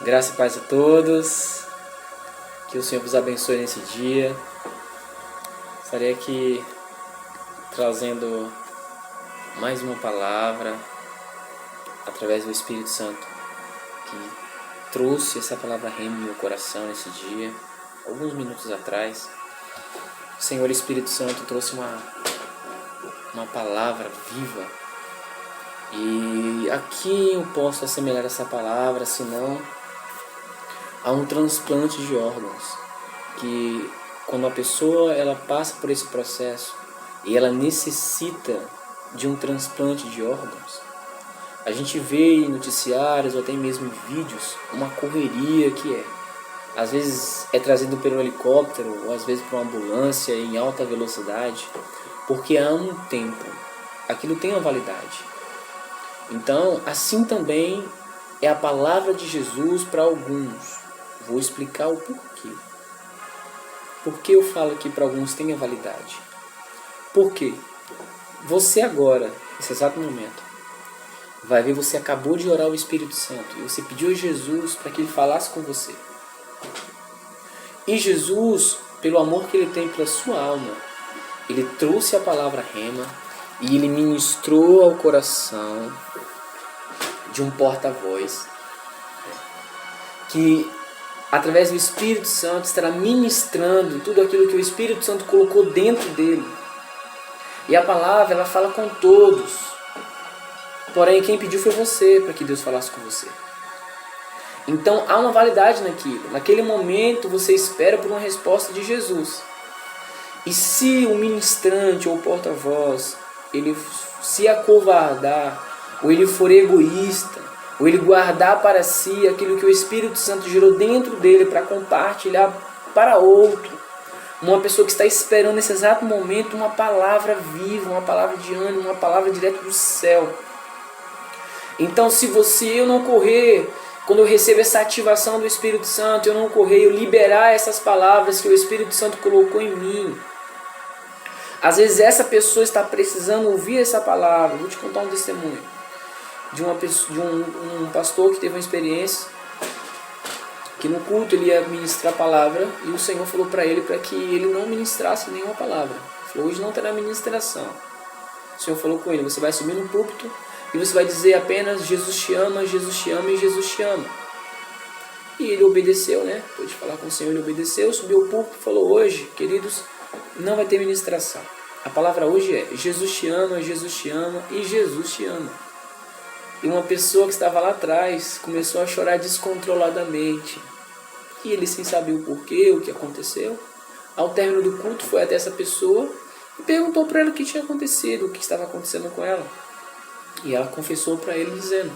Graça e paz a todos. Que o Senhor vos abençoe nesse dia. Estarei aqui trazendo mais uma palavra através do Espírito Santo, que trouxe essa palavra rema no meu coração nesse dia, alguns minutos atrás. O Senhor Espírito Santo trouxe uma palavra viva. E aqui eu posso assemelhar essa palavra, senão a um transplante de órgãos, que quando a pessoa ela passa por esse processo e ela necessita de um transplante de órgãos, a gente vê em noticiários ou até mesmo em vídeos uma correria que às vezes é trazido pelo helicóptero ou às vezes por uma ambulância em alta velocidade, porque há um tempo, aquilo tem uma validade. Então, assim também é a palavra de Jesus para alguns. Vou explicar o porquê. Por que eu falo que para alguns tem a validade? Porque você agora, nesse exato momento, vai ver, você acabou de orar ao Espírito Santo e você pediu a Jesus para que Ele falasse com você. E Jesus, pelo amor que Ele tem pela sua alma, Ele trouxe a palavra rema e Ele ministrou ao coração de um porta-voz que, através do Espírito Santo, estará ministrando tudo aquilo que o Espírito Santo colocou dentro dele. E a palavra, ela fala com todos. Porém, quem pediu foi você, para que Deus falasse com você. Então, há uma validade naquilo. Naquele momento, você espera por uma resposta de Jesus. E se o ministrante ou o porta-voz, ele se acovardar, ou ele for egoísta, ou ele guardar para si aquilo que o Espírito Santo gerou dentro dele para compartilhar para outro, uma pessoa que está esperando nesse exato momento uma palavra viva, uma palavra de ânimo, uma palavra direto do céu. Então, se eu não correr, quando eu recebo essa ativação do Espírito Santo, eu não correr, eu liberar essas palavras que o Espírito Santo colocou em mim, às vezes essa pessoa está precisando ouvir essa palavra. Vou te contar um testemunho de um pastor que teve uma experiência que no culto ele ia ministrar a palavra e o Senhor falou para ele para que ele não ministrasse nenhuma palavra. Ele falou: hoje não terá ministração. O Senhor falou com ele: você vai subir no púlpito e você vai dizer apenas Jesus te ama e Jesus te ama. E ele obedeceu, né? Depois de falar com o Senhor, ele obedeceu, subiu ao púlpito e falou: hoje, queridos, não vai ter ministração. A palavra hoje é Jesus te ama e Jesus te ama. E uma pessoa que estava lá atrás começou a chorar descontroladamente. E ele, sem saber o porquê, o que aconteceu, ao término do culto, foi até essa pessoa e perguntou para ela o que tinha acontecido, o que estava acontecendo com ela. E ela confessou para ele dizendo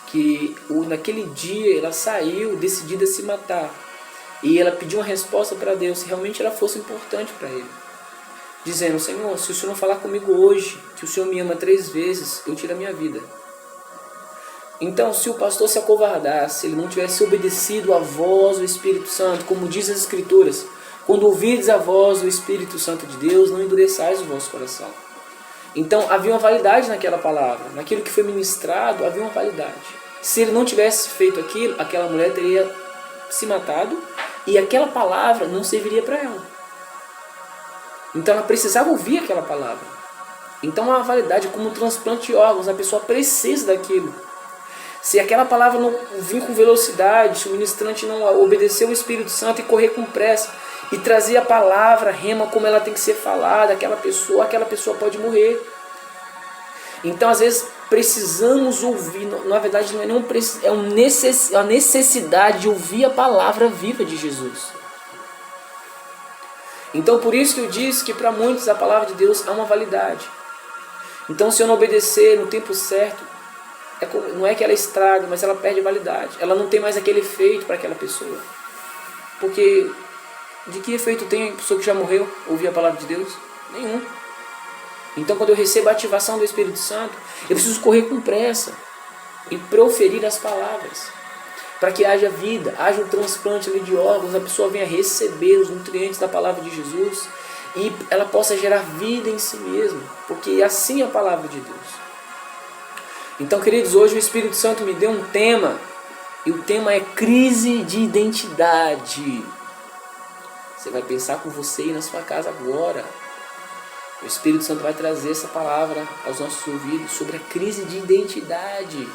que naquele dia ela saiu decidida a se matar. E ela pediu uma resposta para Deus, se realmente ela fosse importante para ele. Dizendo: Senhor, se o Senhor não falar comigo hoje, que o Senhor me ama 3 vezes, eu tiro a minha vida. Então, se o pastor se acovardasse, ele não tivesse obedecido à voz do Espírito Santo, como diz as Escrituras: quando ouvirdes a voz do Espírito Santo de Deus, não endureçais o vosso coração. Então, havia uma validade naquela palavra, naquilo que foi ministrado, havia uma validade. Se ele não tivesse feito aquilo, aquela mulher teria se matado e aquela palavra não serviria para ela. Então, ela precisava ouvir aquela palavra. Então, há uma validade, como um transplante de órgãos, a pessoa precisa daquilo. Se aquela palavra não vir com velocidade, se o ministrante não obedecer o Espírito Santo e correr com pressa e trazer a palavra rema como ela tem que ser falada, aquela pessoa pode morrer. Então, às vezes, precisamos ouvir, na verdade não é nenhum é uma necessidade de ouvir a palavra viva de Jesus. Então, por isso que eu disse que para muitos a palavra de Deus há uma validade. Então, se eu não obedecer no tempo certo, não é que ela estraga, mas ela perde validade. Ela não tem mais aquele efeito para aquela pessoa. Porque de que efeito tem a pessoa que já morreu ouvir a palavra de Deus? Nenhum. Então, quando eu recebo a ativação do Espírito Santo, eu preciso correr com pressa e proferir as palavras, para que haja vida, haja um transplante ali de órgãos, a pessoa venha receber os nutrientes da palavra de Jesus e ela possa gerar vida em si mesma, porque assim é a palavra de Deus. Então, queridos, hoje o Espírito Santo me deu um tema E o tema é crise de identidade. Você vai pensar com você e na sua casa agora. O Espírito Santo vai trazer essa palavra aos nossos ouvidos sobre a crise de identidade.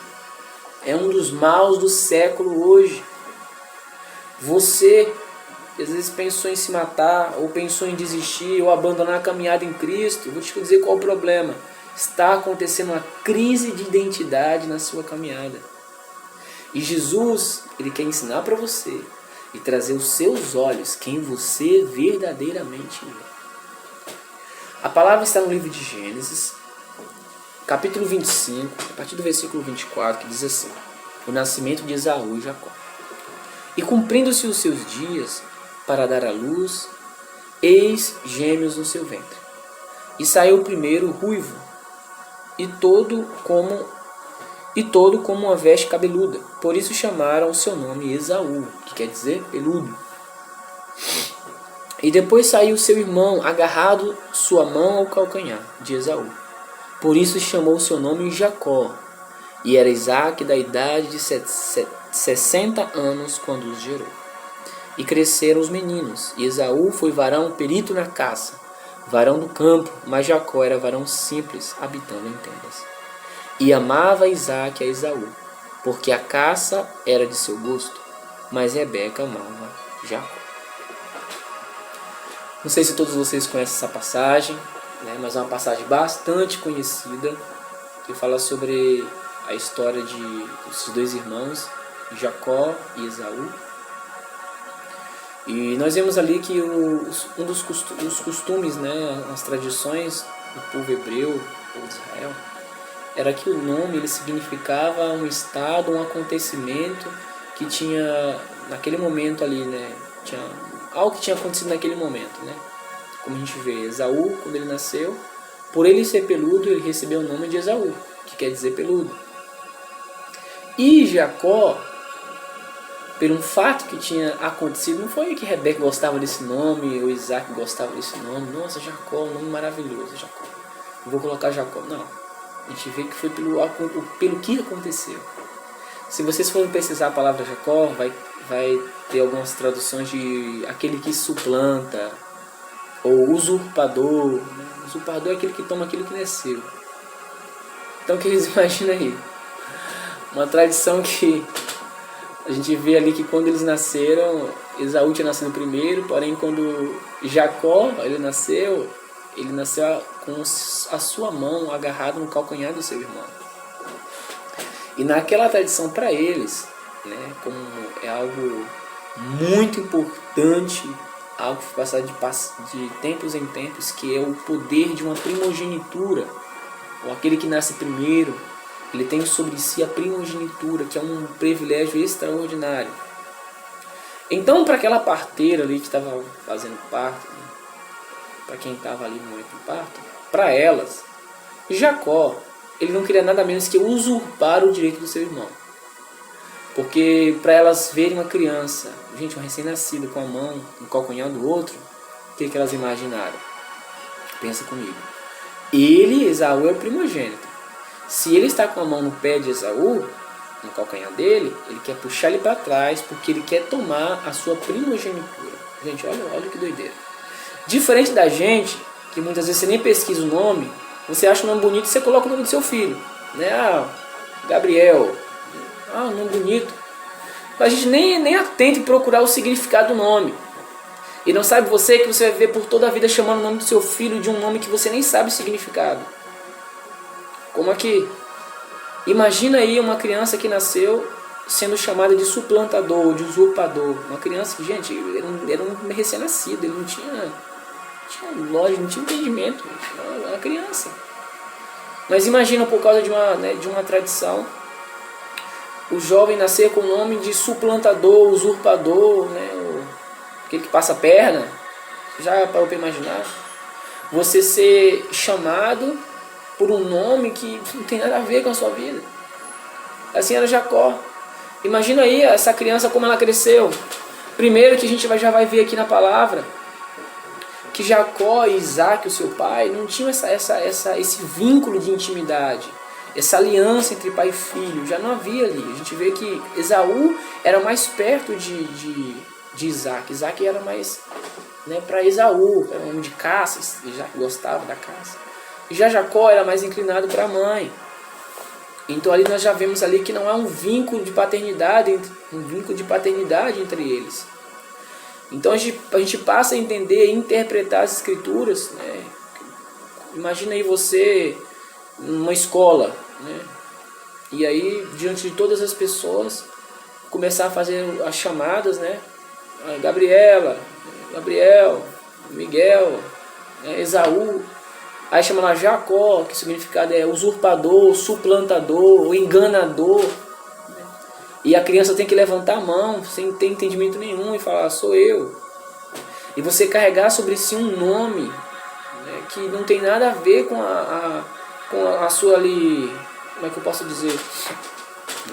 É um dos maus do século hoje. Você, às vezes, pensou em se matar, ou pensou em desistir, ou abandonar a caminhada em Cristo. Vou te dizer qual é o problema. Está acontecendo uma crise de identidade na sua caminhada. E Jesus, Ele quer ensinar para você e trazer os seus olhos quem você verdadeiramente é. A palavra está no livro de Gênesis, capítulo 25, a partir do versículo 24, que diz assim: o nascimento de Esaú e Jacó. E cumprindo-se os seus dias para dar à luz, eis gêmeos no seu ventre. E saiu o primeiro ruivo, e todo como uma veste cabeluda. Por isso chamaram o seu nome Esaú, que quer dizer peludo. E depois saiu seu irmão, agarrado sua mão ao calcanhar de Esaú. Por isso chamou o seu nome Jacó. E era Isaque da idade de 60 anos quando os gerou. E cresceram os meninos. E Esaú foi varão perito na caça, varão do campo, mas Jacó era varão simples, habitando em tendas. E amava Isaque a Esaú, porque a caça era de seu gosto, mas Rebeca amava Jacó. Não sei se todos vocês conhecem essa passagem, né, mas é uma passagem bastante conhecida, que fala sobre a história desses dois irmãos, Jacó e Esaú. E nós vemos ali que um dos costumes, né, as tradições do povo hebreu, do povo de Israel, era que o nome ele significava um estado, um acontecimento que tinha naquele momento ali, né, tinha algo que tinha acontecido naquele momento, né? Como a gente vê, Esaú, quando ele nasceu, por ele ser peludo, ele recebeu o nome de Esaú, que quer dizer peludo. E Jacó, por um fato que tinha acontecido, não foi que Rebeca gostava desse nome, ou Isaac gostava desse nome. Nossa, Jacó, um nome maravilhoso, Jacó. Eu vou colocar Jacó. Não, a gente vê que foi pelo que aconteceu. Se vocês forem pesquisar a palavra Jacó, vai ter algumas traduções de aquele que suplanta, ou usurpador. Né? Usurpador é aquele que toma aquilo que nasceu. Então, que eles imaginam aí? Uma tradição que a gente vê ali que quando eles nasceram, Esaú tinha nascido primeiro, porém quando Jacó ele nasceu com a sua mão agarrada no calcanhar do seu irmão. E naquela tradição para eles, né, como é algo muito importante, algo que passa de tempos em tempos, que é o poder de uma primogenitura, ou aquele que nasce primeiro, ele tem sobre si a primogenitura, que é um privilégio extraordinário. Então, para aquela parteira ali que estava fazendo parto, né, para quem estava ali no momento do parto, para elas, Jacó, ele não queria nada menos que usurpar o direito do seu irmão. Porque para elas verem uma criança, gente, um recém-nascido com a mão no calcanhar do outro, o que elas imaginaram? Pensa comigo. Ele, Esaú, é o primogênito. Se ele está com a mão no pé de Esaú, no calcanhar dele, ele quer puxar ele para trás porque ele quer tomar a sua primogenitura. Gente, olha que doideira. Diferente da gente, que muitas vezes você nem pesquisa o nome, você acha um nome bonito e você coloca o nome do seu filho. Né? Gabriel. Um nome bonito. A gente nem atenta em procurar o significado do nome. E não sabe você que você vai ver por toda a vida chamando o nome do seu filho de um nome que você nem sabe o significado. Como aqui. Imagina aí uma criança que nasceu sendo chamada de suplantador, de usurpador. Uma criança que, gente, era um recém-nascido, ele não tinha lógica, não tinha entendimento. Era uma criança. Mas imagina por causa de uma tradição, o jovem nascer com o nome de suplantador, usurpador, né? Aquele que passa a perna. Já parou para imaginar? Você ser chamado por um nome que não tem nada a ver com a sua vida. Assim era Jacó. Imagina aí essa criança como ela cresceu. Primeiro que a gente já vai ver aqui na palavra que Jacó e Isaque, o seu pai, não tinham esse vínculo de intimidade. essa aliança entre pai e filho já não havia ali. A gente vê que Esaú era mais perto de Isaac. Isaac era mais, né, para Esaú, era um homem de caça, Isaac gostava da caça. E já Jacó era mais inclinado para a mãe. Então ali nós já vemos ali que não há um vínculo de paternidade entre eles. Então a gente passa a entender e interpretar as escrituras, né? Imagina aí você numa escola, né? E aí diante de todas as pessoas começar a fazer as chamadas, né? Gabriela, Gabriel, Miguel, né? Esaú. Aí chama lá Jacó, que o significado é usurpador, suplantador, enganador. E a criança tem que levantar a mão, sem ter entendimento nenhum, e falar, sou eu. E você carregar sobre si um nome, né, que não tem nada a ver com a sua ali, como é que eu posso dizer?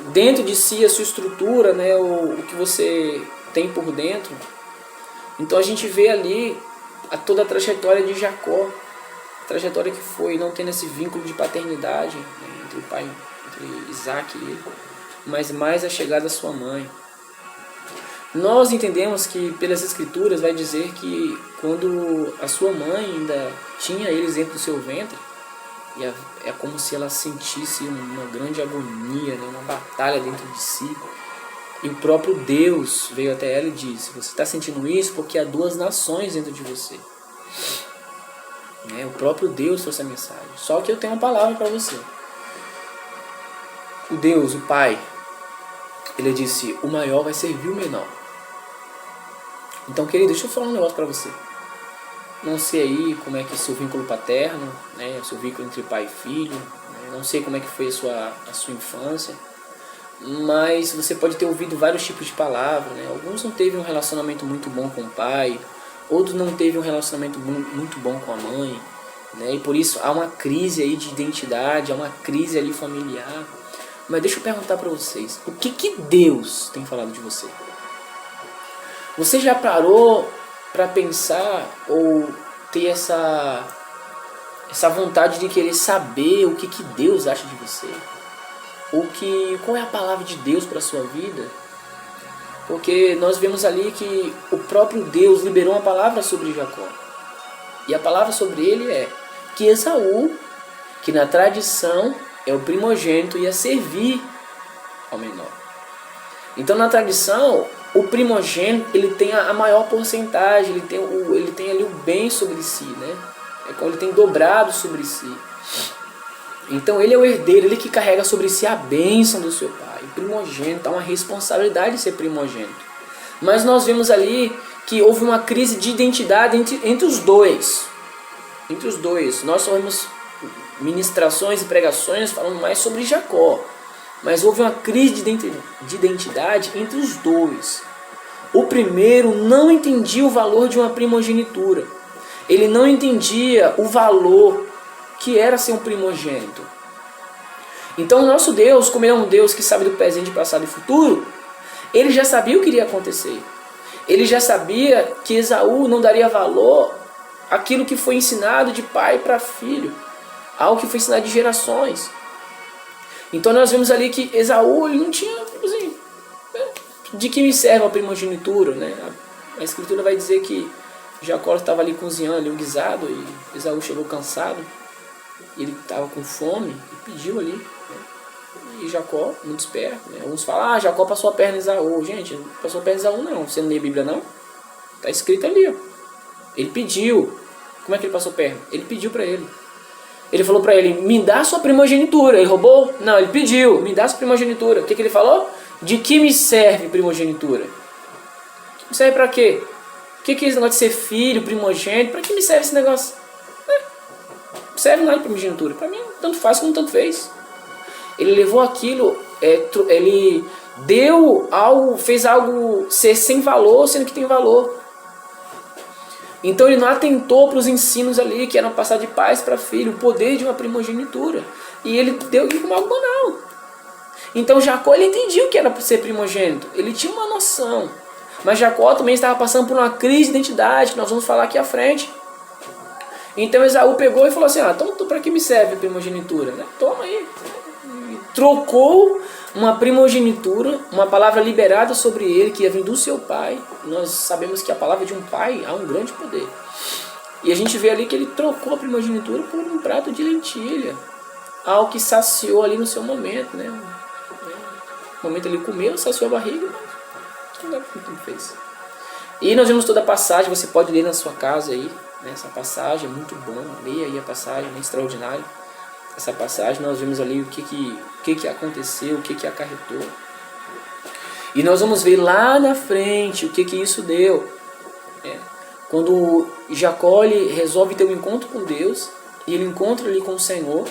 Dentro de si, a sua estrutura, né, o que você tem por dentro. Então a gente vê ali toda a trajetória de Jacó. A trajetória que foi não tendo esse vínculo de paternidade, né, entre o pai, entre Isaac e ele, mas mais a chegada da sua mãe. Nós entendemos que pelas escrituras vai dizer que quando a sua mãe ainda tinha eles dentro do seu ventre, e é como se ela sentisse uma grande agonia, né, uma batalha dentro de si, e o próprio Deus veio até ela e disse, você está sentindo isso porque há duas nações dentro de você. O próprio Deus trouxe a mensagem. Só que eu tenho uma palavra para você. O Deus, o Pai, ele disse, o maior vai servir o menor. Então, querido, deixa eu falar um negócio para você. Não sei aí como é que é o seu vínculo paterno, né, o seu vínculo entre pai e filho, né, não sei como é que foi a sua infância, mas você pode ter ouvido vários tipos de palavras, né? Alguns não teve um relacionamento muito bom com o pai, outros não teve um relacionamento muito bom com a mãe, né? E por isso há uma crise aí de identidade, há uma crise ali familiar. Mas deixa eu perguntar para vocês, o que Deus tem falado de você? Você já parou para pensar ou ter essa vontade de querer saber o que Deus acha de você? Qual é a palavra de Deus para a sua vida? Porque nós vemos ali que o próprio Deus liberou uma palavra sobre Jacó. E a palavra sobre ele é que Esaú, que na tradição é o primogênito, ia servir ao menor. Então na tradição, o primogênito ele tem a maior porcentagem, ele tem ali o bem sobre si, né? É como ele tem dobrado sobre si. Então ele é o herdeiro, ele que carrega sobre si a bênção do seu pai. O primogênito, há uma responsabilidade de ser primogênito. Mas nós vemos ali que houve uma crise de identidade entre os dois. Entre os dois. Nós só vemos ministrações e pregações falando mais sobre Jacó. Mas houve uma crise de identidade entre os dois. O primeiro não entendia o valor de uma primogenitura. Ele não entendia o valor que era ser um primogênito. Então o nosso Deus, como ele é um Deus que sabe do presente, passado e futuro, ele já sabia o que iria acontecer. Ele já sabia que Esaú não daria valor àquilo que foi ensinado de pai para filho, algo que foi ensinado de gerações. Então nós vemos ali que Esaú ele não tinha, assim, de que me serve a primogenitura, né? A escritura vai dizer que Jacó estava ali cozinhando ali o guisado e Esaú chegou cansado. Ele estava com fome e pediu ali, né? E Jacó, muito esperto, né? Alguns falam, Jacó passou a perna em Esaú. Gente, não passou a perna em Esaú não. Você não lê a Bíblia não? Está escrito ali, ó. Ele pediu. Como é que ele passou a perna? Ele pediu para ele. Ele falou para ele, me dá sua primogenitura. Ele roubou? Não, ele pediu, me dá sua primogenitura. O que ele falou? De que me serve primogenitura? Me serve para quê? O que é esse negócio de ser filho, primogênito? Para que me serve esse negócio? Serve nada de primogenitura. Para mim, tanto faz como tanto fez. Ele levou aquilo, ele deu algo, fez algo ser sem valor, sendo que tem valor. Então ele não atentou para os ensinos ali, que eram passar de pais para filho, o poder de uma primogenitura. E ele deu aquilo como algo banal. Então Jacó, ele entendia o que era ser primogênito. Ele tinha uma noção. Mas Jacó também estava passando por uma crise de identidade, que nós vamos falar aqui à frente. Então Esaú pegou e falou assim, então para que me serve a primogenitura? Né? Toma aí. trocou uma primogenitura, uma palavra liberada sobre ele, que ia vir do seu pai. Nós sabemos que a palavra de um pai há um grande poder. E a gente vê ali que ele trocou a primogenitura por um prato de lentilha, algo que saciou ali no seu momento, né? No momento ele comeu, saciou a barriga, mas não fez. E nós vemos toda a passagem, você pode ler na sua casa aí, né? Essa passagem é muito bom, leia aí a passagem, é extraordinária. Essa passagem nós vemos ali o que aconteceu, o que acarretou. E nós vamos ver lá na frente o que isso deu. Quando Jacó resolve ter um encontro com Deus, e ele encontra ali com o Senhor,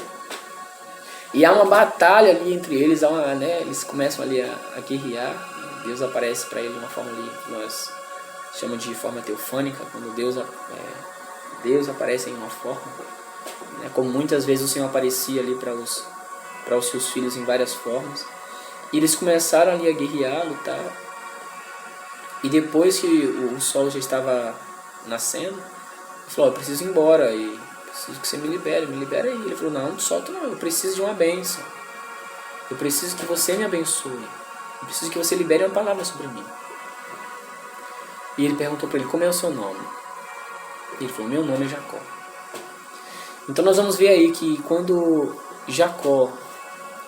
e há uma batalha ali entre eles, eles começam ali a guerrear. Deus aparece para ele de uma forma ali que nós chamamos de forma teofânica, quando Deus aparece em uma forma, né, como muitas vezes o Senhor aparecia ali para os seus filhos em várias formas. E eles começaram ali a guerrear, lutar. E depois que o sol já estava nascendo, ele falou: eu preciso ir embora e preciso que você me libera aí. Ele falou: não solta não, eu preciso de uma bênção. Eu preciso que você me abençoe. Eu preciso que você libere uma palavra sobre mim. E ele perguntou para ele: como é o seu nome? Ele falou: meu nome é Jacó. Então nós vamos ver aí que quando Jacó,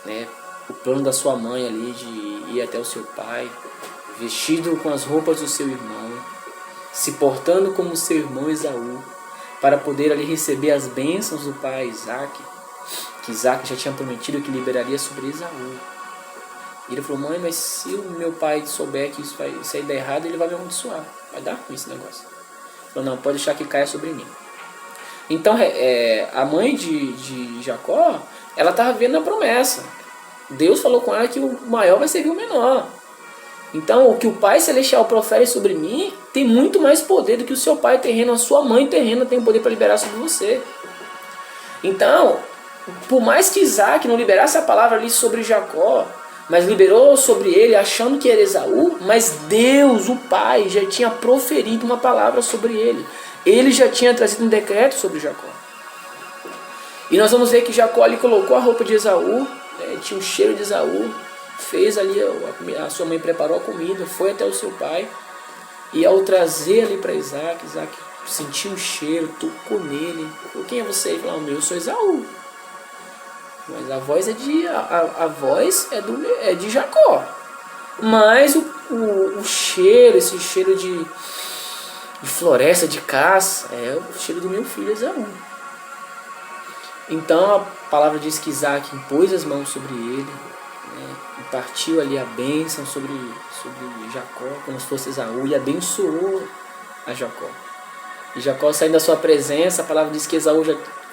né, o plano da sua mãe ali de ir até o seu pai, vestido com as roupas do seu irmão, se portando como seu irmão Esaú, para poder ali receber as bênçãos do pai Isaac, que Isaac já tinha prometido que liberaria sobre Esaú. E ele falou: mãe, mas se o meu pai souber que isso aí der errado, ele vai me amaldiçoar, vai dar com esse negócio. Ele falou: não, pode deixar que caia sobre mim. Então a mãe de Jacó, ela estava vendo a promessa. Deus falou com ela que o maior vai servir o menor. Então o que o Pai Celestial profere sobre mim tem muito mais poder do que o seu pai terreno, a sua mãe terrena tem poder para liberar sobre você. Então, por mais que Isaac não liberasse a palavra ali sobre Jacó, mas liberou sobre ele achando que era Esaú, mas Deus, o Pai, já tinha proferido uma palavra sobre ele. Ele já tinha trazido um decreto sobre Jacó. E nós vamos ver que Jacó ali colocou a roupa de Esaú, né, tinha um cheiro de Esaú, fez ali, a sua mãe preparou a comida, foi até o seu pai, e ao trazer ali para Isaac sentiu um cheiro, tocou nele, falou: quem é você? Ele falou: eu sou Esaú. Mas a voz é de Jacó. Mas o cheiro, esse cheiro de floresta, de caça, é o cheiro do meu filho Esaú. Então a palavra diz que Isaac impôs as mãos sobre ele, né, e partiu ali a bênção sobre Jacó, como se fosse Esaú, e abençoou a Jacó. E Jacó saindo da sua presença, a palavra diz que Esaú,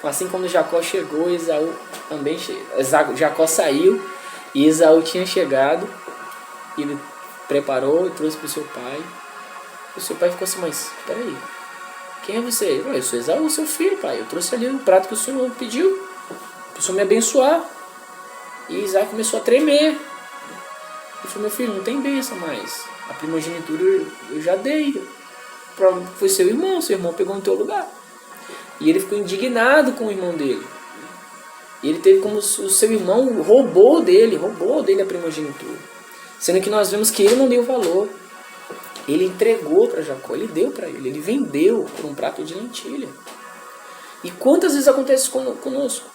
assim como Jacó chegou, Esaú também Jacó saiu, e Esaú tinha chegado, e ele preparou e trouxe para o seu pai. O seu pai ficou assim: mas peraí, quem é você? Ele falou: eu sou Esaú, seu filho, pai. Eu trouxe ali o prato que o senhor pediu, para o senhor me abençoar. E Isaac começou a tremer. Ele falou: meu filho, não tem bênção mais. A primogenitura eu já dei. Foi seu irmão pegou no teu lugar. E ele ficou indignado com o irmão dele. E ele teve como o seu irmão roubou dele a primogenitura. Sendo que nós vemos que ele não deu valor. Ele entregou para Jacó, ele deu para ele vendeu por um prato de lentilha. E quantas vezes acontece conosco?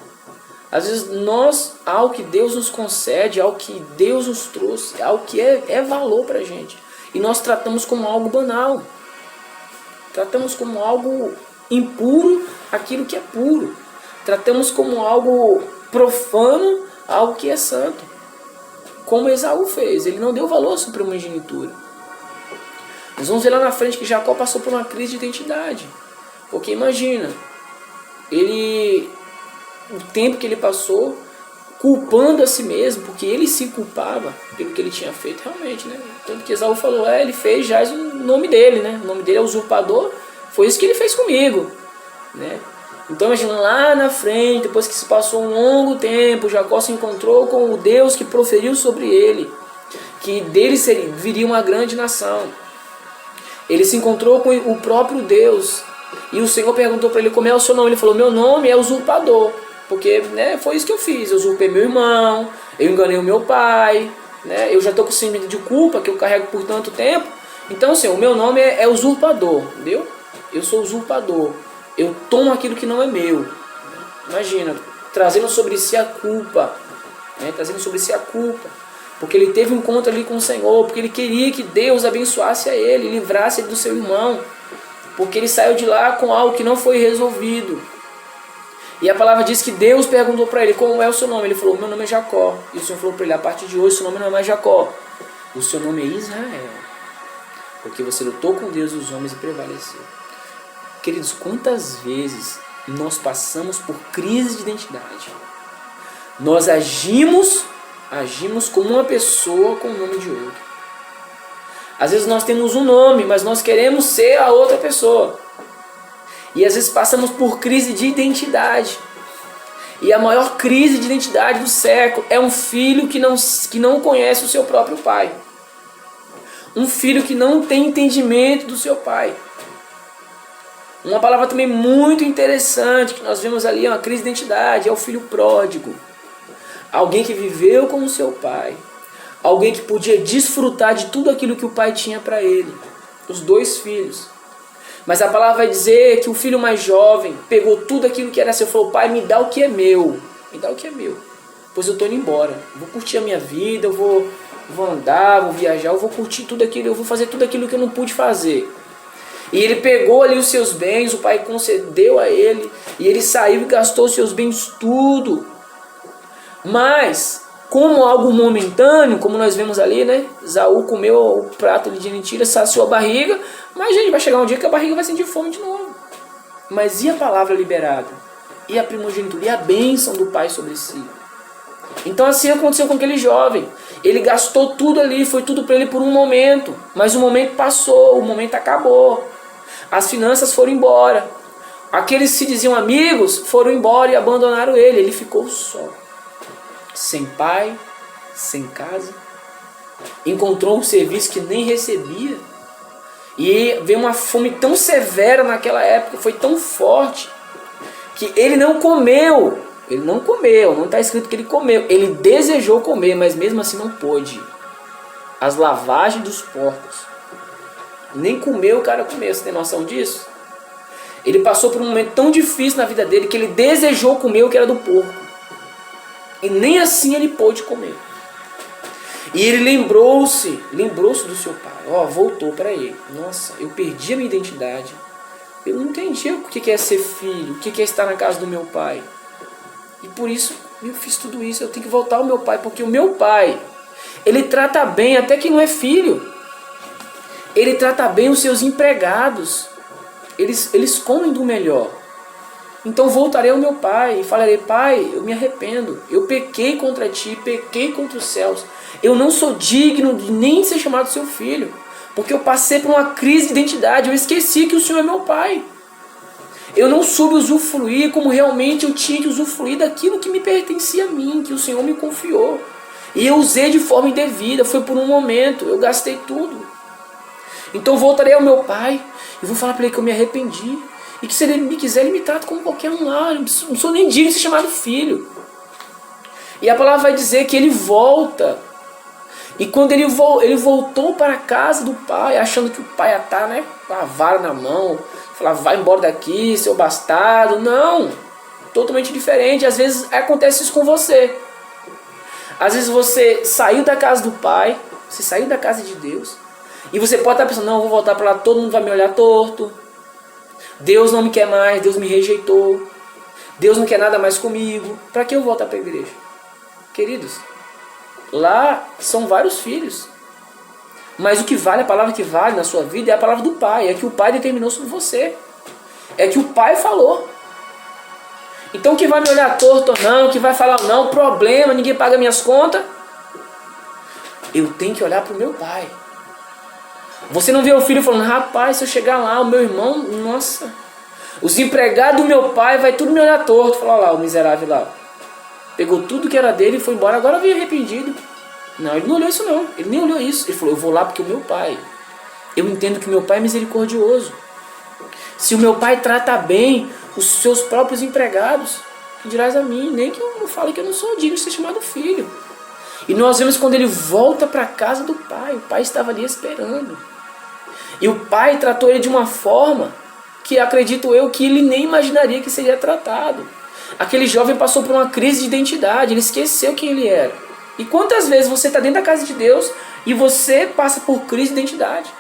Às vezes nós, algo que Deus nos concede, algo que Deus nos trouxe, algo que é valor para a gente, e nós tratamos como algo banal. Tratamos como algo impuro aquilo que é puro. Tratamos como algo profano algo que é santo. Como Esaú fez, ele não deu valor à sua primogenitura. Nós vamos ver lá na frente que Jacó passou por uma crise de identidade. Porque imagina, o tempo que ele passou culpando a si mesmo, porque ele se culpava pelo que ele tinha feito realmente, né? Tanto que Esaú falou: ele fez já o nome dele, né? O nome dele é usurpador, foi isso que ele fez comigo, né? Então imagina, lá na frente, depois que se passou um longo tempo, Jacó se encontrou com o Deus que proferiu sobre ele, que dele viria uma grande nação. Ele se encontrou com o próprio Deus, e o Senhor perguntou para ele: como é o seu nome? Ele falou: meu nome é usurpador, porque, né, foi isso que eu fiz, eu usurpei meu irmão, eu enganei o meu pai, né? Eu já estou com sentimento de culpa que eu carrego por tanto tempo. Então, assim, o meu nome é usurpador, entendeu? Eu sou usurpador. Eu tomo aquilo que não é meu. Imagina, trazendo sobre si a culpa, né? Trazendo sobre si a culpa. Porque ele teve um encontro ali com o Senhor, porque ele queria que Deus abençoasse a ele, livrasse ele do seu irmão. Porque ele saiu de lá com algo que não foi resolvido. E a palavra diz que Deus perguntou para ele, como é o seu nome? Ele falou, meu nome é Jacó. E o Senhor falou para ele, a partir de hoje seu nome não é mais Jacó. O seu nome é Israel. Porque você lutou com Deus e os homens e prevaleceu. Queridos, quantas vezes nós passamos por crise de identidade? Nós agimos como uma pessoa com o nome de outro. Às vezes nós temos um nome, mas nós queremos ser a outra pessoa. E às vezes passamos por crise de identidade. E a maior crise de identidade do século é um filho que não conhece o seu próprio pai. Um filho que não tem entendimento do seu pai. Uma palavra também muito interessante que nós vemos ali, é uma crise de identidade, é o filho pródigo. Alguém que viveu com o seu pai. Alguém que podia desfrutar de tudo aquilo que o pai tinha para ele. Os dois filhos. Mas a palavra vai dizer que o filho mais jovem pegou tudo aquilo que era seu e falou, pai, me dá o que é meu. Me dá o que é meu. Pois eu estou indo embora. Eu vou curtir a minha vida, eu vou andar, vou viajar, eu vou curtir tudo aquilo, eu vou fazer tudo aquilo que eu não pude fazer. E ele pegou ali os seus bens, o pai concedeu a ele, e ele saiu e gastou os seus bens tudo. Mas, como algo momentâneo, como nós vemos ali, né? Esaú comeu o prato de lentilha, saciou a barriga, mas gente, vai chegar um dia que a barriga vai sentir fome de novo. Mas e a palavra liberada? E a primogenitura? E a bênção do pai sobre si? Então assim aconteceu com aquele jovem. Ele gastou tudo ali, foi tudo para ele por um momento. Mas o momento passou, o momento acabou. As finanças foram embora. Aqueles que se diziam amigos foram embora e abandonaram ele. Ele ficou só. Sem pai, sem casa. Encontrou um serviço que nem recebia. E veio uma fome tão severa naquela época, foi tão forte, que ele não comeu. Ele não comeu, não está escrito que ele comeu. Ele desejou comer, mas mesmo assim não pôde. As lavagens dos porcos. Nem comeu, o cara comeu. Você tem noção disso? Ele passou por um momento tão difícil na vida dele que ele desejou comer o que era do porco. E nem assim ele pôde comer. E ele lembrou-se do seu pai. Voltou para ele. Nossa, eu perdi a minha identidade. Eu não entendi o que é ser filho, o que é estar na casa do meu pai. E por isso eu fiz tudo isso. Eu tenho que voltar ao meu pai, porque o meu pai, ele trata bem até quem não é filho. Ele trata bem os seus empregados. Eles comem do melhor. Então voltarei ao meu pai e falarei, pai, eu me arrependo. Eu pequei contra ti, pequei contra os céus. Eu não sou digno de nem ser chamado seu filho. Porque eu passei por uma crise de identidade. Eu esqueci que o Senhor é meu pai. Eu não soube usufruir como realmente eu tinha que usufruir daquilo que me pertencia a mim, que o Senhor me confiou. E eu usei de forma indevida, foi por um momento, eu gastei tudo. Então voltarei ao meu pai e vou falar para ele que eu me arrependi. E que se ele me quiser, ele me trata como qualquer um lá. Eu não sou nem digno de ser chamado filho. E a palavra vai dizer que ele volta. E quando ele voltou para a casa do pai, achando que o pai ia estar, né, com a vara na mão, falar, vai embora daqui, seu bastardo. Não, totalmente diferente. Às vezes acontece isso com você. Às vezes você saiu da casa do pai, você saiu da casa de Deus, e você pode estar pensando, não, eu vou voltar para lá, todo mundo vai me olhar torto. Deus não me quer mais, Deus me rejeitou. Deus não quer nada mais comigo. Para que eu voltar para a igreja? Queridos, lá são vários filhos. Mas o que vale, a palavra que vale na sua vida é a palavra do Pai. É que o Pai determinou sobre você. É que o Pai falou. Então o que vai me olhar torto ou não, o que vai falar não, problema, ninguém paga minhas contas. Eu tenho que olhar para o meu Pai. Você não vê o filho falando, rapaz, se eu chegar lá, o meu irmão, nossa, os empregados do meu pai vai tudo me olhar torto. Fala lá, o miserável lá. Pegou tudo que era dele e foi embora, agora veio arrependido. Não, ele não olhou isso não, ele nem olhou isso. Ele falou, eu vou lá porque o meu pai, eu entendo que meu pai é misericordioso. Se o meu pai trata bem os seus próprios empregados, que dirás a mim, nem que eu fale que eu não sou digno de ser chamado filho. E nós vemos quando ele volta para a casa do pai. O pai estava ali esperando. E o pai tratou ele de uma forma que acredito eu que ele nem imaginaria que seria tratado. Aquele jovem passou por uma crise de identidade. Ele esqueceu quem ele era. E quantas vezes você está dentro da casa de Deus e você passa por crise de identidade?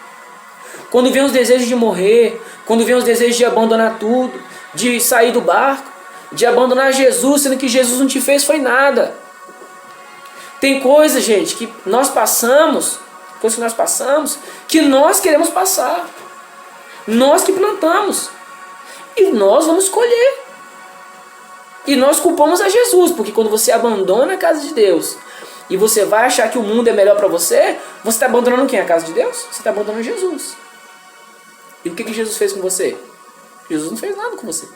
Quando vem os desejos de morrer, quando vem os desejos de abandonar tudo, de sair do barco, de abandonar Jesus, sendo que Jesus não te fez foi nada. Tem coisas, gente, que nós passamos, que nós queremos passar. Nós que plantamos. E nós vamos colher. E nós culpamos a Jesus, porque quando você abandona a casa de Deus e você vai achar que o mundo é melhor para você, você está abandonando quem? A casa de Deus? Você está abandonando Jesus. E o que Jesus fez com você? Jesus não fez nada com você.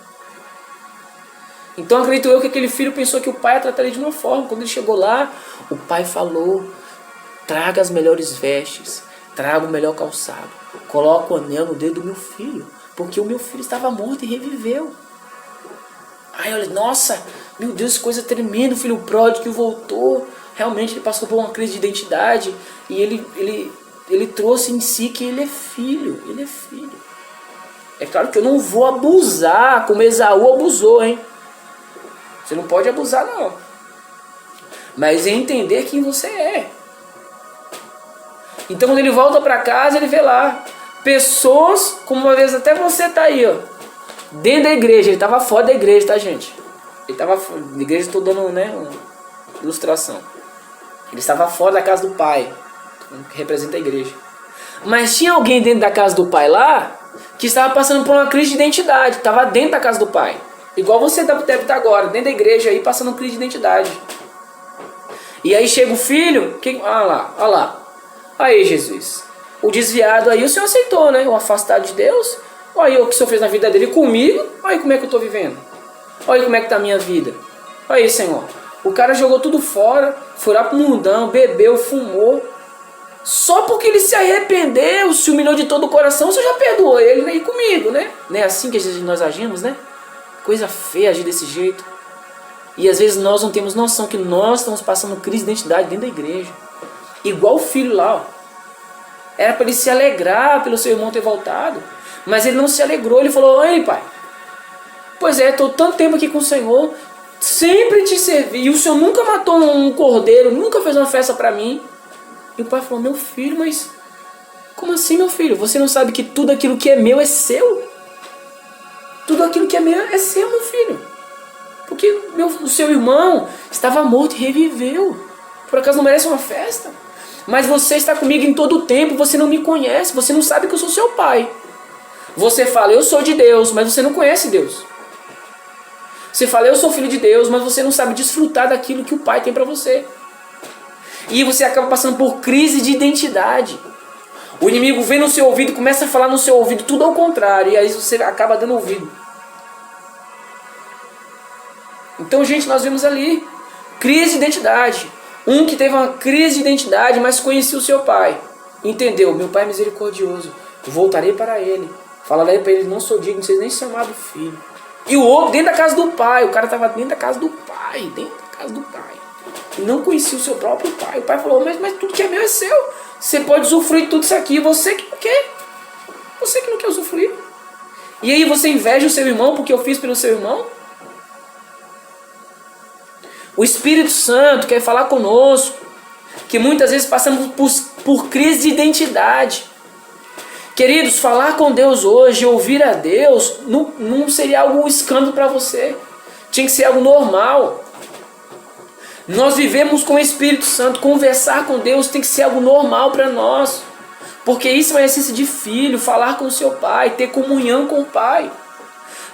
Então acredito eu que aquele filho pensou que o pai ia tratar ele de uma forma. Quando ele chegou lá, o pai falou: traga as melhores vestes, traga o melhor calçado, coloca o anel no dedo do meu filho, porque o meu filho estava morto e reviveu. Aí olha, nossa, meu Deus, que coisa tremenda, o filho pródigo que voltou. Realmente ele passou por uma crise de identidade e ele trouxe em si que ele é filho. Ele é filho. É claro que eu não vou abusar como Esaú abusou, hein? Você não pode abusar, não. Mas é entender quem você é. Então quando ele volta para casa, ele vê lá pessoas, como uma vez até você tá aí, ó, dentro da igreja. Ele estava fora da igreja, tá, gente? Ele estava fora da igreja, estou dando, né, uma ilustração. Ele estava fora da casa do pai, que representa a igreja. Mas tinha alguém dentro da casa do pai lá que estava passando por uma crise de identidade. Estava dentro da casa do pai. Igual você deve estar agora, dentro da igreja aí, passando crise de identidade. E aí chega o filho, olha lá. Aí, Jesus, o desviado aí, o Senhor aceitou, né? O afastado de Deus. Olha aí o que o Senhor fez na vida dele comigo. Olha aí como é que eu estou vivendo. Olha aí como é que está a minha vida. Olha aí, Senhor. O cara jogou tudo fora, foi lá pro mundão, bebeu, fumou. Só porque ele se arrependeu, se humilhou de todo o coração, você já perdoou ele, né? E comigo, né? Não é assim que às vezes nós agimos, né? Coisa feia agir desse jeito. E às vezes nós não temos noção que nós estamos passando crise de identidade dentro da igreja. Igual o filho lá, ó. Era para ele se alegrar pelo seu irmão ter voltado. Mas ele não se alegrou, ele falou: ei, pai, pois é, estou tanto tempo aqui com o Senhor, sempre te servi, e o Senhor nunca matou um cordeiro, nunca fez uma festa para mim. E o pai falou: meu filho, mas como assim, meu filho? Você não sabe que tudo aquilo que é meu é seu? Tudo aquilo que é meu é seu, meu filho. Porque o seu irmão estava morto e reviveu. Por acaso não merece uma festa? Mas você está comigo em todo o tempo, você não me conhece, você não sabe que eu sou seu pai. Você fala: eu sou de Deus, mas você não conhece Deus. Você fala: eu sou filho de Deus, mas você não sabe desfrutar daquilo que o pai tem para você. E você acaba passando por crise de identidade. O inimigo vem no seu ouvido, começa a falar no seu ouvido tudo ao contrário, e aí você acaba dando ouvido. Então, gente, nós vemos ali crise de identidade. Um que teve uma crise de identidade, mas conhecia o seu pai. Entendeu? Meu pai é misericordioso. Eu voltarei para ele. Falarei para ele: não sou digno de ser nem chamado filho. E o outro dentro da casa do pai. O cara estava dentro da casa do pai. Dentro da casa do pai. E não conhecia o seu próprio pai. O pai falou: mas tudo que é meu é seu. Você pode usufruir tudo isso aqui. Você que não quer. Você que não quer usufruir. E aí você inveja o seu irmão porque eu fiz pelo seu irmão? O Espírito Santo quer falar conosco que muitas vezes passamos por crise de identidade. Queridos, falar com Deus hoje, ouvir a Deus, não seria algo escândalo para você. Tinha que ser algo normal. Nós vivemos com o Espírito Santo, conversar com Deus tem que ser algo normal para nós. Porque isso é uma essência de filho, falar com o seu pai, ter comunhão com o pai.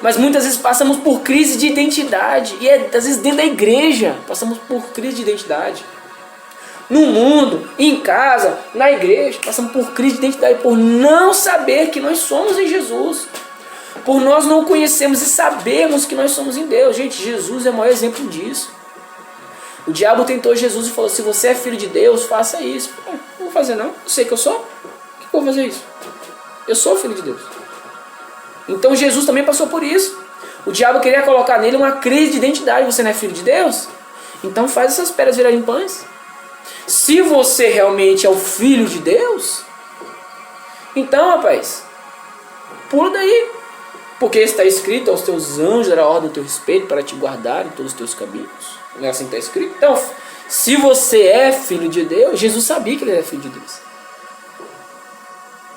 Mas muitas vezes passamos por crise de identidade. E às vezes dentro da igreja passamos por crise de identidade. No mundo, em casa, na igreja, passamos por crise de identidade. Por não saber que nós somos em Jesus. Por nós não conhecermos e sabermos que nós somos em Deus. Gente, Jesus é o maior exemplo disso. O diabo tentou Jesus e falou: se você é filho de Deus, faça isso. Não vou fazer não. Eu sei que eu sou. Por que eu vou fazer isso? Eu sou filho de Deus. Então Jesus também passou por isso. O diabo queria colocar nele uma crise de identidade. Você não é filho de Deus? Então faz essas pedras virarem pães. Se você realmente é o filho de Deus, então, rapaz, pula daí. Porque está escrito, aos teus anjos dará ordem ao teu respeito para te guardar em todos os teus caminhos. Não é assim que está escrito? Então, se você é filho de Deus, Jesus sabia que ele era filho de Deus.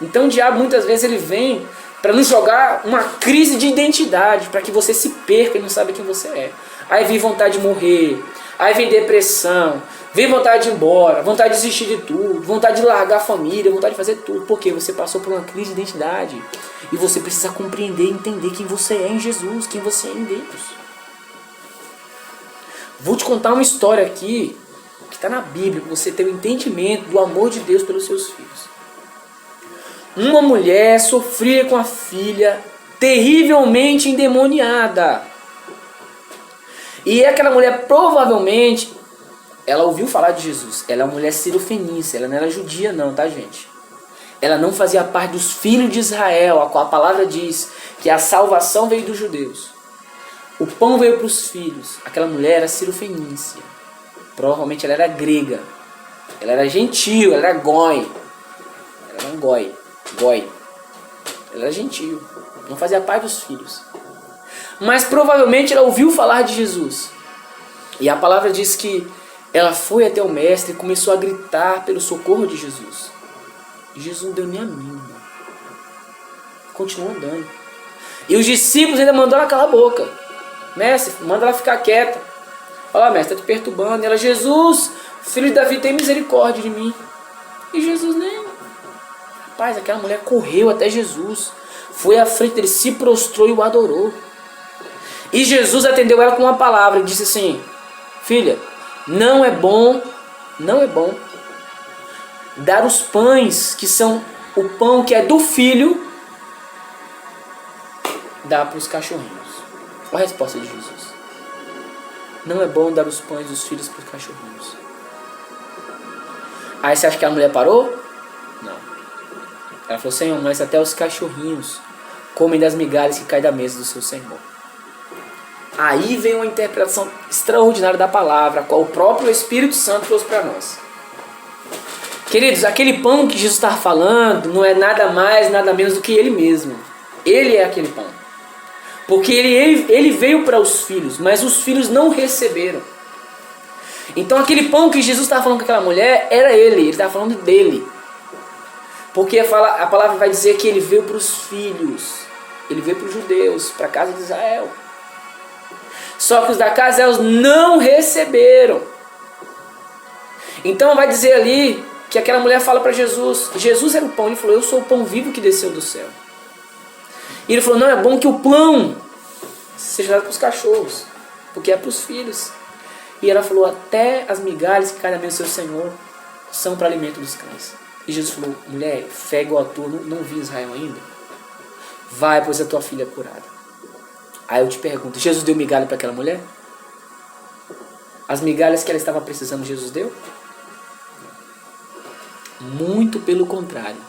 Então o diabo muitas vezes ele vem para nos jogar uma crise de identidade, para que você se perca e não sabe quem você é. Aí vem vontade de morrer, aí vem depressão, vem vontade de ir embora, vontade de desistir de tudo, vontade de largar a família, vontade de fazer tudo. Porque você passou por uma crise de identidade. E você precisa compreender e entender quem você é em Jesus, quem você é em Deus. Vou te contar uma história aqui, que está na Bíblia, para você ter o entendimento do amor de Deus pelos seus filhos. Uma mulher sofria com a filha terrivelmente endemoniada. E aquela mulher provavelmente, ela ouviu falar de Jesus. Ela é uma mulher cirofenícia, ela não era judia não, tá gente? Ela não fazia parte dos filhos de Israel, a qual a palavra diz que a salvação veio dos judeus. O pão veio para os filhos. Aquela mulher era cirofenícia. Provavelmente ela era grega. Ela era gentil, ela era goi. Ela era um goi. Ela era gentil. Não fazia parte dos filhos. Mas provavelmente ela ouviu falar de Jesus. E a palavra diz que ela foi até o mestre e começou a gritar pelo socorro de Jesus. Jesus não deu nem a mínima. Continuou andando. E os discípulos ainda mandaram ela calar a boca. Mestre, manda ela ficar quieta. Olha, mestre, está te perturbando. E ela, Jesus, filho de Davi, tem misericórdia de mim. E Jesus nem. Rapaz, aquela mulher correu até Jesus. Foi à frente dele, se prostrou e o adorou. E Jesus atendeu ela com uma palavra e disse assim: filha, não é bom dar os pães, que são o pão que é do filho, dá para os cachorrinhos. Olha a resposta de Jesus. Não é bom dar os pães dos filhos para os cachorrinhos. Aí você acha que a mulher parou? Não. Ela falou: Senhor, mas até os cachorrinhos comem das migalhas que caem da mesa do seu Senhor. Aí vem uma interpretação extraordinária da palavra, a qual o próprio Espírito Santo trouxe para nós. Queridos, aquele pão que Jesus está falando não é nada mais, nada menos do que Ele mesmo. Ele é aquele pão. Porque ele veio para os filhos, mas os filhos não receberam. Então aquele pão que Jesus estava falando com aquela mulher, era ele estava falando dele. Porque a palavra vai dizer que ele veio para os filhos. Ele veio para os judeus, para a casa de Israel. Só que os da casa de Israel não receberam. Então vai dizer ali que aquela mulher fala para Jesus. Jesus era o pão. Ele falou: eu sou o pão vivo que desceu do céu. E ele falou: não, é bom que o pão seja dado para os cachorros, porque é para os filhos. E ela falou: até as migalhas que caem na mesa do seu Senhor são para alimento dos cães. E Jesus falou: mulher, fé igual a tua, não vi Israel ainda? Vai, pois a tua filha é curada. Aí eu te pergunto, Jesus deu migalha para aquela mulher? As migalhas que ela estava precisando, Jesus deu? Muito pelo contrário.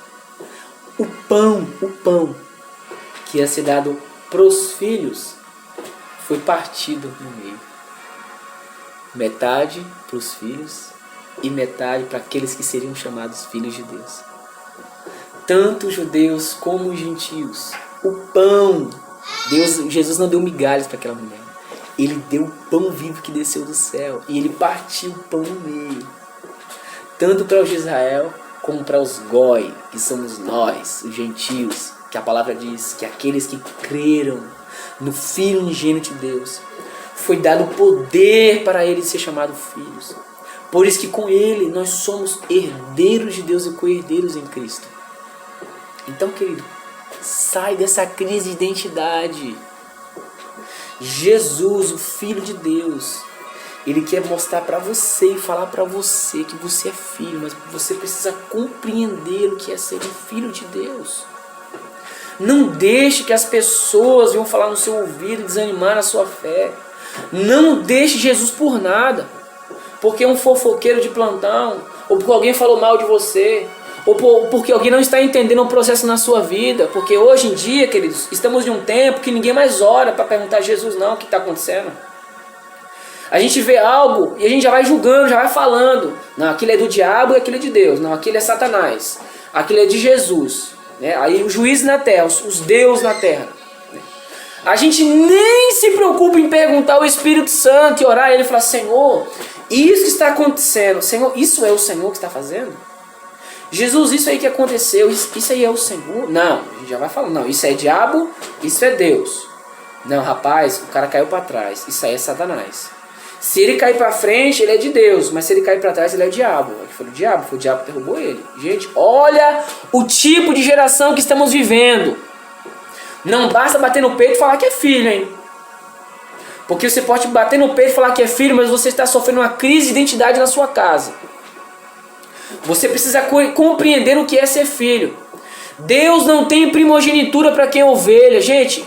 O pão que ia ser dado para os filhos foi partido no meio. Metade para os filhos e metade para aqueles que seriam chamados filhos de Deus. Tanto os judeus como os gentios. O pão. Jesus não deu migalhas para aquela mulher. Ele deu o pão vivo que desceu do céu. E ele partiu o pão no meio. Tanto para os de Israel como para os goi, que somos nós, os gentios. Que a palavra diz que aqueles que creram no Filho unigênito de Deus, foi dado poder para eles ser chamados filhos. Por isso que com ele nós somos herdeiros de Deus e co-herdeiros em Cristo. Então, querido, sai dessa crise de identidade. Jesus, o Filho de Deus, ele quer mostrar para você e falar para você que você é filho, mas você precisa compreender o que é ser um filho de Deus. Não deixe que as pessoas venham falar no seu ouvido e desanimar a sua fé. Não deixe Jesus por nada. Porque um fofoqueiro de plantão, ou porque alguém falou mal de você, ou porque alguém não está entendendo um processo na sua vida. Porque hoje em dia, queridos, estamos em um tempo que ninguém mais ora para perguntar a Jesus não o que está acontecendo. A gente vê algo e a gente já vai julgando, já vai falando. Não, aquilo é do diabo e aquilo é de Deus. Não, aquilo é Satanás. Aquilo é de Jesus. Né? Aí o juiz na terra, os deuses na terra. A gente nem se preocupa em perguntar ao Espírito Santo e orar. E ele fala, Senhor, isso que está acontecendo, Senhor, isso é o Senhor que está fazendo? Jesus, isso aí que aconteceu, isso aí é o Senhor? Não, a gente já vai falando, não, isso é diabo, isso é Deus. Não, rapaz, o cara caiu para trás, isso aí é Satanás. Se ele cair para frente, ele é de Deus, mas se ele cair para trás, ele é o diabo. Foi o diabo que derrubou ele. Gente, olha o tipo de geração que estamos vivendo. Não basta bater no peito e falar que é filho, hein? Porque você pode bater no peito e falar que é filho, mas você está sofrendo uma crise de identidade na sua casa. Você precisa compreender o que é ser filho. Deus não tem primogenitura para quem é ovelha. Gente,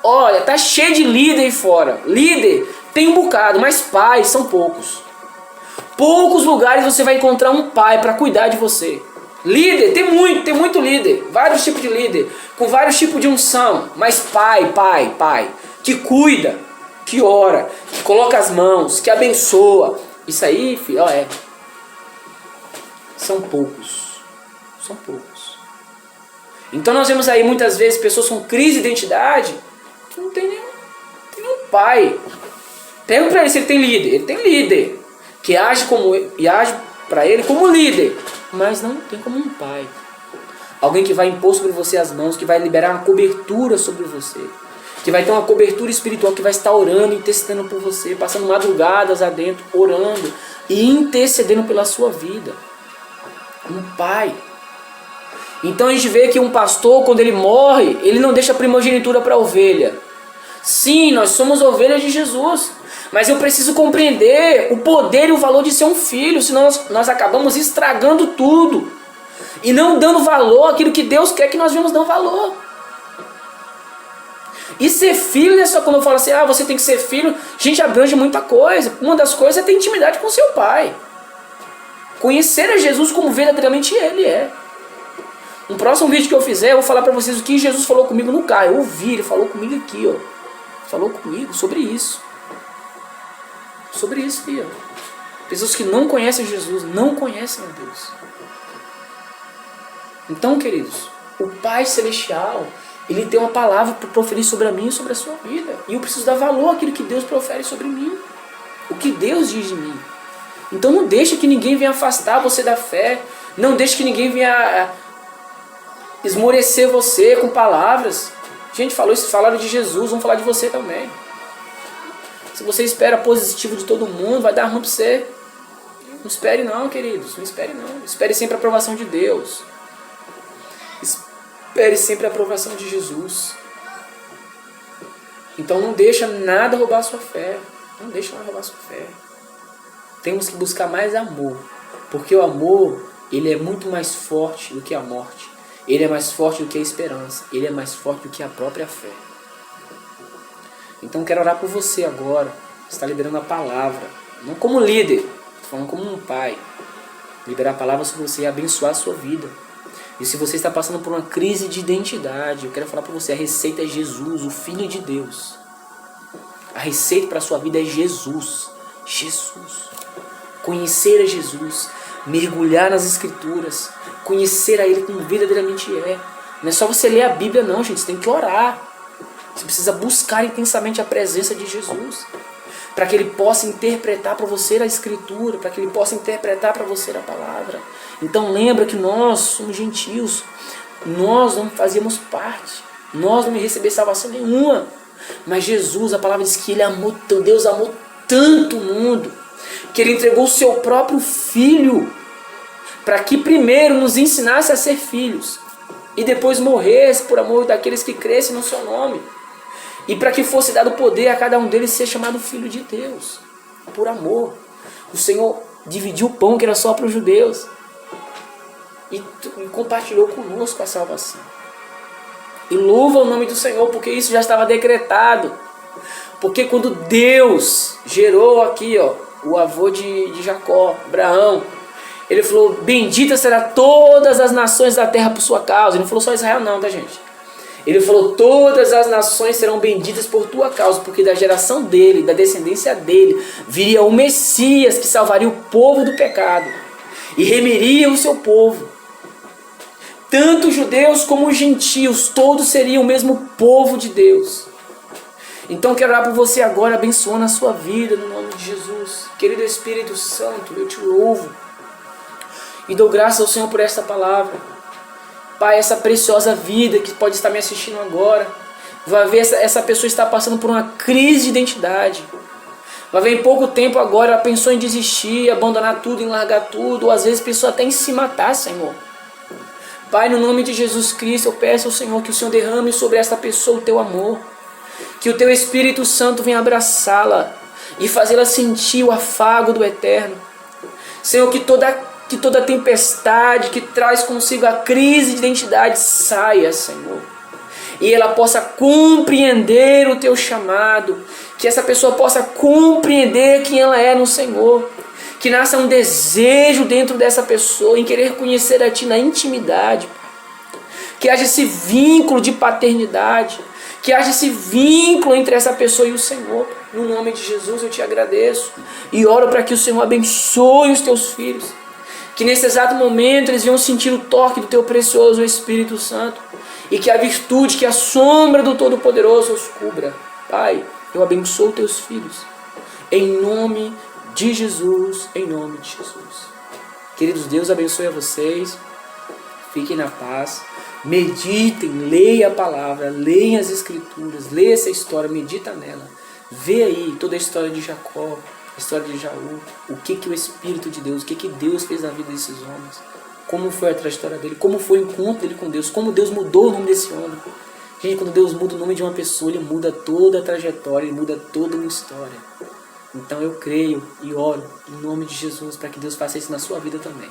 olha, tá cheio de líder aí fora. Líder tem um bocado, mas pais são poucos. Poucos lugares você vai encontrar um pai para cuidar de você. Líder, tem muito líder. Vários tipos de líder, com vários tipos de unção. Mas pai, que cuida, que ora, que coloca as mãos, que abençoa. Isso aí, filho, são poucos. São poucos. Então nós vemos aí muitas vezes pessoas com crise de identidade que não tem nenhum pai. Pergunta pra ele se ele tem líder. Ele tem líder que age para ele como líder, mas não tem como um pai. Alguém que vai impor sobre você as mãos, que vai liberar uma cobertura sobre você, que vai ter uma cobertura espiritual, que vai estar orando, intercedendo por você, passando madrugadas adentro, orando e intercedendo pela sua vida. Um pai. Então a gente vê que um pastor, quando ele morre, ele não deixa primogenitura para a ovelha. Sim, nós somos ovelhas de Jesus, mas eu preciso compreender o poder e o valor de ser um filho, senão nós acabamos estragando tudo e não dando valor àquilo que Deus quer que nós venhamos dar valor. E ser filho, não é só quando eu falo assim, você tem que ser filho, a gente abrange muita coisa. Uma das coisas é ter intimidade com seu pai. Conhecer a Jesus como verdadeiramente Ele é. No próximo vídeo que eu fizer, eu vou falar para vocês o que Jesus falou comigo no carro. Eu ouvi, Ele falou comigo aqui, ó. Falou comigo sobre isso. Sobre isso aqui, ó. Pessoas que não conhecem Jesus, não conhecem a Deus. Então, queridos, o Pai Celestial, Ele tem uma palavra para proferir sobre a mim e sobre a sua vida. E eu preciso dar valor àquilo que Deus profere sobre mim. O que Deus diz de mim. Então não deixe que ninguém venha afastar você da fé. Não deixe que ninguém venha esmorecer você com palavras. Gente, falaram de Jesus, vamos falar de você também. Se você espera positivo de todo mundo, vai dar ruim para você. Não espere não, queridos. Não espere não. Espere sempre a aprovação de Deus. Espere sempre a aprovação de Jesus. Então não deixa nada roubar a sua fé. Não deixa nada roubar a sua fé. Temos que buscar mais amor. Porque o amor, ele é muito mais forte do que a morte. Ele é mais forte do que a esperança. Ele é mais forte do que a própria fé. Então quero orar por você agora. Você está liberando a palavra. Não como líder. Estou falando como um pai. Liberar a palavra sobre você e abençoar a sua vida. E se você está passando por uma crise de identidade, eu quero falar para você, a receita é Jesus, o Filho de Deus. A receita para a sua vida é Jesus. Jesus. Conhecer a Jesus. Mergulhar nas Escrituras. Conhecer a Ele como verdadeiramente é. Não é só você ler a Bíblia não, gente. Você tem que orar. Você precisa buscar intensamente a presença de Jesus. Para que Ele possa interpretar para você a Escritura. Para que Ele possa interpretar para você a palavra. Então lembra que nós somos gentios. Nós não fazíamos parte. Nós não recebemos salvação nenhuma. Mas Jesus, a palavra diz que Deus amou tanto o mundo, que Ele entregou o seu próprio Filho, para que primeiro nos ensinasse a ser filhos, e depois morresse por amor daqueles que crescem no seu nome, e para que fosse dado poder a cada um deles ser chamado Filho de Deus, por amor. O Senhor dividiu o pão que era só para os judeus, e compartilhou conosco a salvação. E louva o nome do Senhor, porque isso já estava decretado. Porque quando Deus gerou aqui, o avô de Jacó, Abraão, Ele falou, bendita será todas as nações da terra por sua causa. Ele não falou só Israel não, tá gente? Ele falou, todas as nações serão benditas por tua causa, porque da geração dele, da descendência dele, viria o Messias que salvaria o povo do pecado e remiria o seu povo. Tanto os judeus como os gentios, todos seriam o mesmo povo de Deus. Então quero orar por você agora, abençoando a sua vida no nome de Jesus. Querido Espírito Santo, eu te louvo e dou graças ao Senhor por esta palavra. Pai, essa preciosa vida que pode estar me assistindo agora, vai ver essa pessoa está passando por uma crise de identidade. Vai ver em pouco tempo agora, ela pensou em desistir, abandonar tudo, em largar tudo, ou às vezes pensou até em se matar, Senhor. Pai, no nome de Jesus Cristo, eu peço ao Senhor que o Senhor derrame sobre essa pessoa o teu amor, que o teu Espírito Santo venha abraçá-la e fazê-la sentir o afago do Eterno. Senhor, que toda tempestade que traz consigo a crise de identidade saia, Senhor. E ela possa compreender o teu chamado. Que essa pessoa possa compreender quem ela é no Senhor. Que nasça um desejo dentro dessa pessoa em querer conhecer a Ti na intimidade. Que haja esse vínculo de paternidade. Que haja esse vínculo entre essa pessoa e o Senhor. No nome de Jesus eu te agradeço. E oro para que o Senhor abençoe os teus filhos. Que nesse exato momento eles venham sentir o toque do teu precioso Espírito Santo. E que a virtude, que a sombra do Todo-Poderoso os cubra. Pai, eu abençoo teus filhos. Em nome de Jesus, em nome de Jesus. Queridos, Deus abençoe a vocês. Fiquem na paz. Meditem, leia a palavra, leia as Escrituras, leia essa história, medita nela. Vê aí toda a história de Jacó, a história de Jaú, o que o Espírito de Deus, o que Deus fez na vida desses homens, como foi a trajetória dele, como foi o encontro dele com Deus, como Deus mudou o nome desse homem. Gente, quando Deus muda o nome de uma pessoa, Ele muda toda a trajetória, Ele muda toda uma história. Então eu creio e oro em nome de Jesus para que Deus faça isso na sua vida também.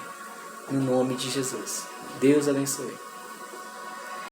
No nome de Jesus. Deus abençoe.